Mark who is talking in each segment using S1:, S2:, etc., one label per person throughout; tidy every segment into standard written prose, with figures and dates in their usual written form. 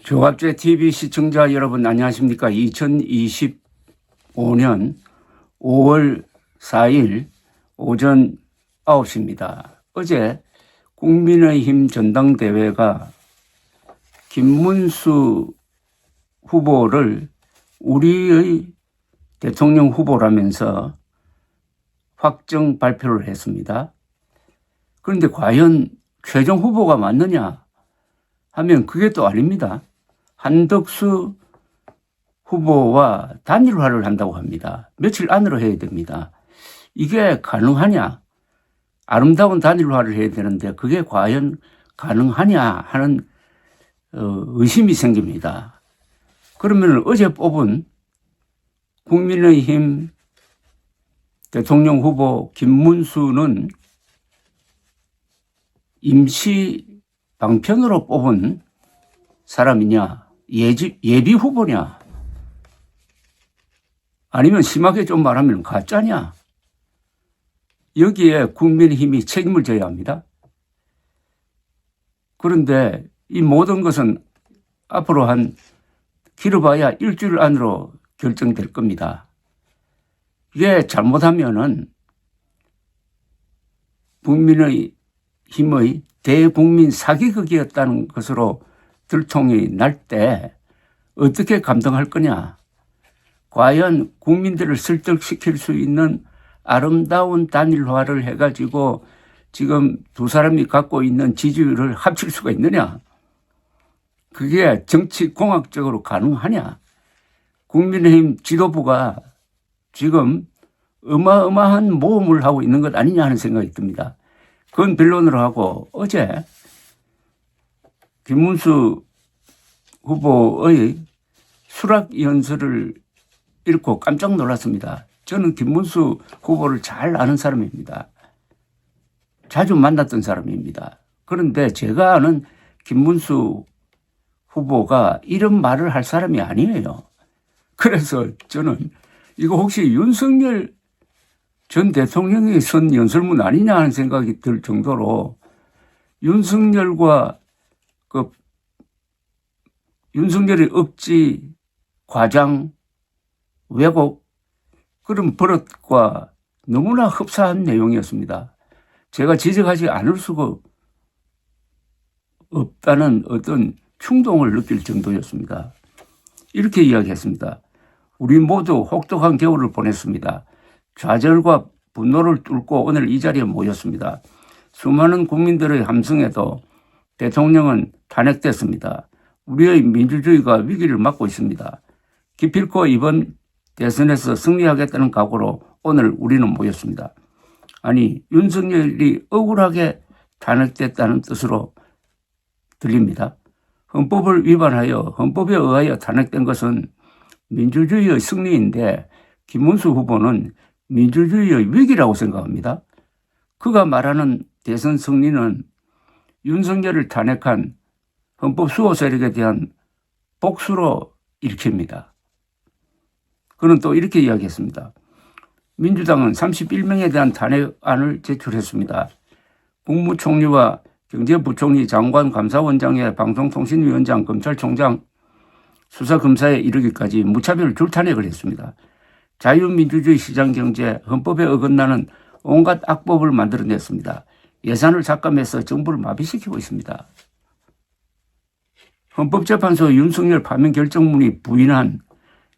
S1: 조갑제 TV 시청자 여러분 안녕하십니까? 2025년 5월 4일 오전 9시입니다. 어제 국민의힘 전당대회가 김문수 후보를 우리의 대통령 후보라면서 확정 발표를 했습니다. 그런데 과연 최종 후보가 맞느냐 하면 그게 또 아닙니다. 한덕수 후보와 단일화를 한다고 합니다. 며칠 안으로 해야 됩니다. 이게 가능하냐? 아름다운 단일화를 해야 되는데 그게 과연 가능하냐 하는 의심이 생깁니다. 그러면 어제 뽑은 국민의힘 대통령 후보 김문수는 임시 방편으로 뽑은 사람이냐? 예비 후보냐? 아니면 심하게 좀 말하면 가짜냐? 여기에 국민의힘이 책임을 져야 합니다. 그런데 이 모든 것은 앞으로 길어봐야 일주일 안으로 결정될 겁니다. 이게 잘못하면은 국민의힘의 대국민 사기극이었다는 것으로 들통이 날 때 어떻게 감당할 거냐. 과연 국민들을 설득시킬 수 있는 아름다운 단일화를 해가지고 지금 두 사람이 갖고 있는 지지율을 합칠 수가 있느냐. 그게 정치공학적으로 가능하냐. 국민의힘 지도부가 지금 어마어마한 모험을 하고 있는 것 아니냐 하는 생각이 듭니다. 그건 변론으로 하고 어제 김문수 후보의 수락 연설을 읽고 깜짝 놀랐습니다. 저는 김문수 후보를 잘 아는 사람입니다. 자주 만났던 사람입니다. 그런데 제가 아는 김문수 후보가 이런 말을 할 사람이 아니에요. 그래서 저는 이거 혹시 윤석열 전 대통령이 쓴 연설문 아니냐 하는 생각이 들 정도로 윤석열과 윤석열의 억지, 과장, 왜곡 그런 버릇과 너무나 흡사한 내용이었습니다. 제가 지적하지 않을 수가 없다는 어떤 충동을 느낄 정도였습니다. 이렇게 이야기했습니다. 우리 모두 혹독한 겨울을 보냈습니다. 좌절과 분노를 뚫고 오늘 이 자리에 모였습니다. 수많은 국민들의 함성에도 대통령은 탄핵됐습니다. 우리의 민주주의가 위기를 맞고 있습니다. 기필코 이번 대선에서 승리하겠다는 각오로 오늘 우리는 모였습니다. 아니, 윤석열이 억울하게 탄핵됐다는 뜻으로 들립니다. 헌법을 위반하여 헌법에 의하여 탄핵된 것은 민주주의의 승리인데 김문수 후보는 민주주의의 위기라고 생각합니다. 그가 말하는 대선 승리는 윤석열을 탄핵한 헌법 수호 세력에 대한 복수로 읽힙니다. 그는 또 이렇게 이야기했습니다. 민주당은 31명에 대한 탄핵안을 제출했습니다. 국무총리와 경제부총리, 장관, 감사원장의 방송통신위원장, 검찰총장, 수사검사에 이르기까지 무차별 줄탄핵을 했습니다. 자유민주주의 시장경제, 헌법에 어긋나는 온갖 악법을 만들어냈습니다. 예산을 삭감해서 정부를 마비시키고 있습니다. 헌법재판소 윤석열 파면 결정문이 부인한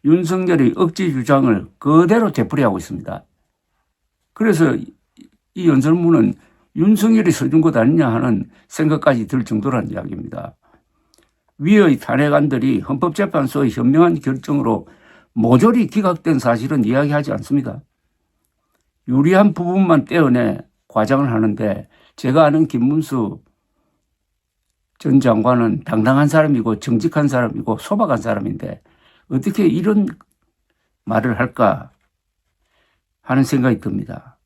S1: 윤석열의 억지 주장을 그대로 되풀이하고 있습니다. 그래서 이 연설문은 윤석열이 써준 것 아니냐 하는 생각까지 들 정도라는 이야기입니다. 위의 탄핵안들이 헌법재판소의 현명한 결정으로 모조리 기각된 사실은 이야기하지 않습니다. 유리한 부분만 떼어내 과장을 하는데 제가 아는 김문수 전 장관은 당당한 사람이고 정직한 사람이고 소박한 사람인데 어떻게 이런 말을 할까 하는 생각이 듭니다.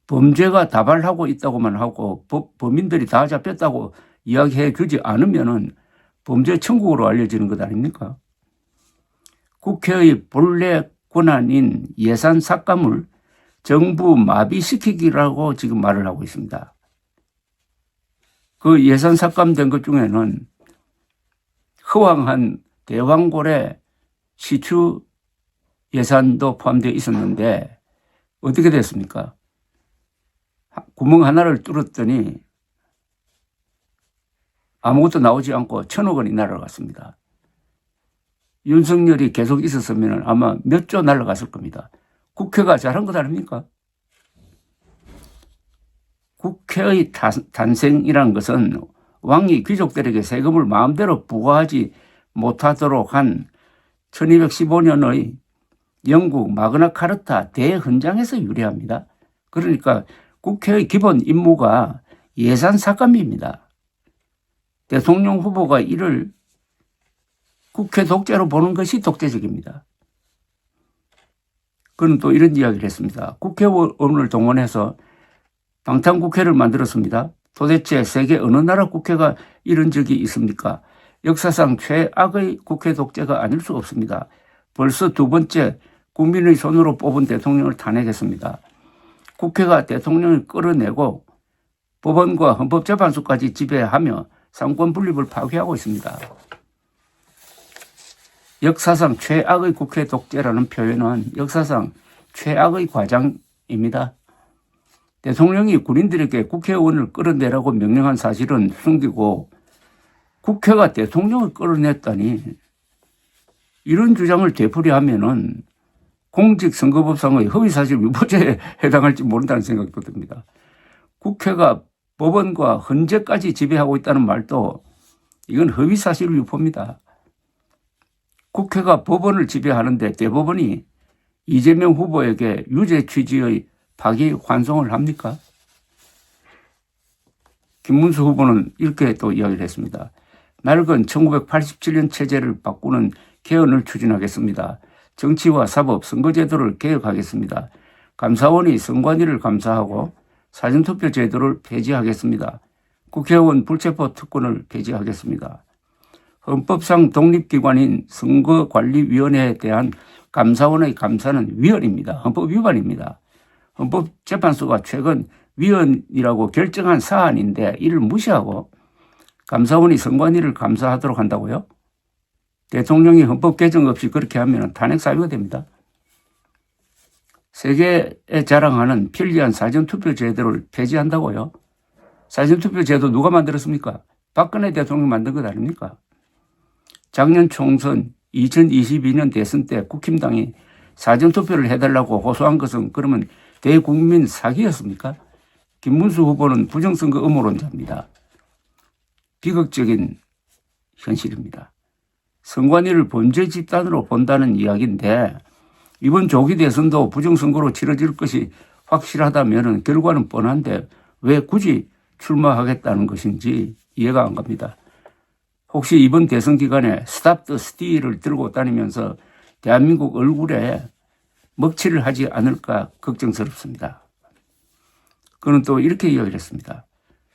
S1: 범죄가 다발하고 있다고만 하고 범인들이 다 잡혔다고 이야기해 주지 않으면은 범죄 천국으로 알려지는 것 아닙니까? 국회의 본래 권한인 예산 삭감을 정부 마비시키기라고 지금 말을 하고 있습니다. 그 예산 삭감된 것 중에는 허황한 대왕고래 시추 예산도 포함되어 있었는데 어떻게 됐습니까? 구멍 하나를 뚫었더니 아무것도 나오지 않고 1,000억 원이 날아갔습니다. 윤석열이 계속 있었으면 아마 몇 조 날아갔을 겁니다. 국회가 잘한 것 아닙니까? 국회의 탄생이라는 것은 왕이 귀족들에게 세금을 마음대로 부과하지 못하도록 한 1215년의 영국 마그나 카르타 대헌장에서 유래합니다. 그러니까 국회의 기본 임무가 예산 삭감입니다. 대통령 후보가 이를 국회 독재로 보는 것이 독재적입니다. 그는 또 이런 이야기를 했습니다. 국회의원을 동원해서 방탄국회를 만들었습니다. 도대체 세계 어느 나라 국회가 이런 적이 있습니까? 역사상 최악의 국회 독재가 아닐 수 없습니다. 벌써 2번째 국민의 손으로 뽑은 대통령을 탄핵했습니다. 국회가 대통령을 끌어내고 법원과 헌법재판소까지 지배하며 삼권 분립을 파괴하고 있습니다. 역사상 최악의 국회 독재라는 표현은 역사상 최악의 과장입니다. 대통령이 군인들에게 국회의원을 끌어내라고 명령한 사실은 숨기고 국회가 대통령을 끌어냈다니 이런 주장을 되풀이하면은 공직선거법상의 허위사실 유포죄에 해당할지 모른다는 생각이 듭니다. 국회가 법원과 헌재까지 지배하고 있다는 말도 이건 허위사실 유포입니다. 국회가 법원을 지배하는데 대법원이 이재명 후보에게 유죄 취지의 파기환송을 합니까? 김문수 후보는 이렇게 또 이야기를 했습니다. 낡은 1987년 체제를 바꾸는 개헌을 추진하겠습니다. 정치와 사법, 선거제도를 개혁하겠습니다. 감사원이 선관위를 감사하고 사전투표 제도를 폐지하겠습니다. 국회의원 불체포 특권을 폐지하겠습니다. 헌법상 독립기관인 선거관리위원회에 대한 감사원의 감사는 위헌입니다. 헌법 위반입니다. 헌법재판소가 최근 위헌이라고 결정한 사안인데 이를 무시하고 감사원이 선관위를 감사하도록 한다고요? 대통령이 헌법 개정 없이 그렇게 하면 탄핵 사유가 됩니다. 세계에 자랑하는 편리한 사전투표 제도를 폐지한다고요? 사전투표 제도 누가 만들었습니까? 박근혜 대통령이 만든 것 아닙니까? 작년 총선 2022년 대선 때 국힘당이 사전투표를 해달라고 호소한 것은 그러면 대국민 사기였습니까? 김문수 후보는 부정선거 음모론자입니다. 비극적인 현실입니다. 선관위를 범죄 집단으로 본다는 이야기인데 이번 조기 대선도 부정선거로 치러질 것이 확실하다면 결과는 뻔한데 왜 굳이 출마하겠다는 것인지 이해가 안 갑니다. 혹시 이번 대선 기간에 스탑 더 스틸을 들고 다니면서 대한민국 얼굴에 먹칠을 하지 않을까 걱정스럽습니다. 그는 또 이렇게 이야기를 했습니다.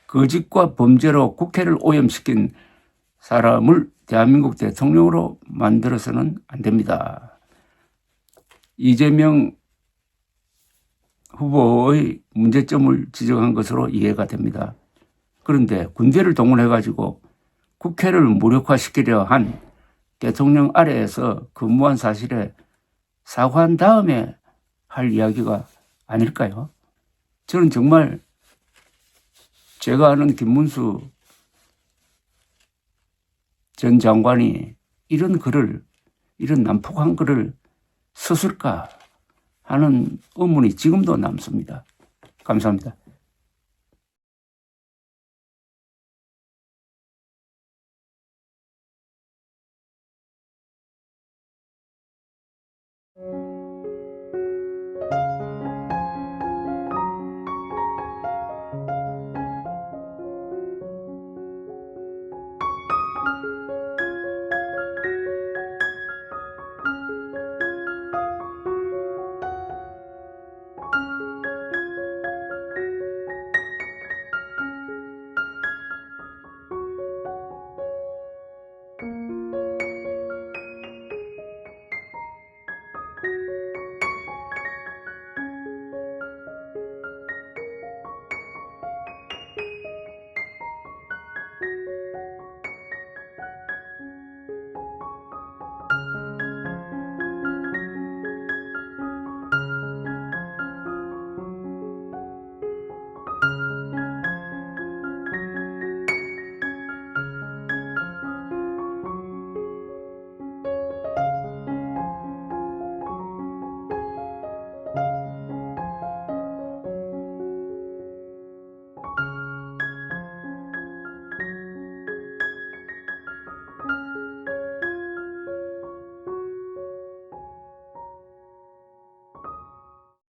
S1: 거짓과 범죄로 국회를 오염시킨 사람을 대한민국 대통령으로 만들어서는 안 됩니다. 이재명 후보의 문제점을 지적한 것으로 이해가 됩니다. 그런데 군대를 동원해가지고 국회를 무력화시키려 한 대통령 아래에서 근무한 사실에 사과한 다음에 할 이야기가 아닐까요? 저는 정말 제가 아는 김문수 전 장관이 이런 글을, 이런 난폭한 글을 썼을까 하는 의문이 지금도 남습니다. 감사합니다.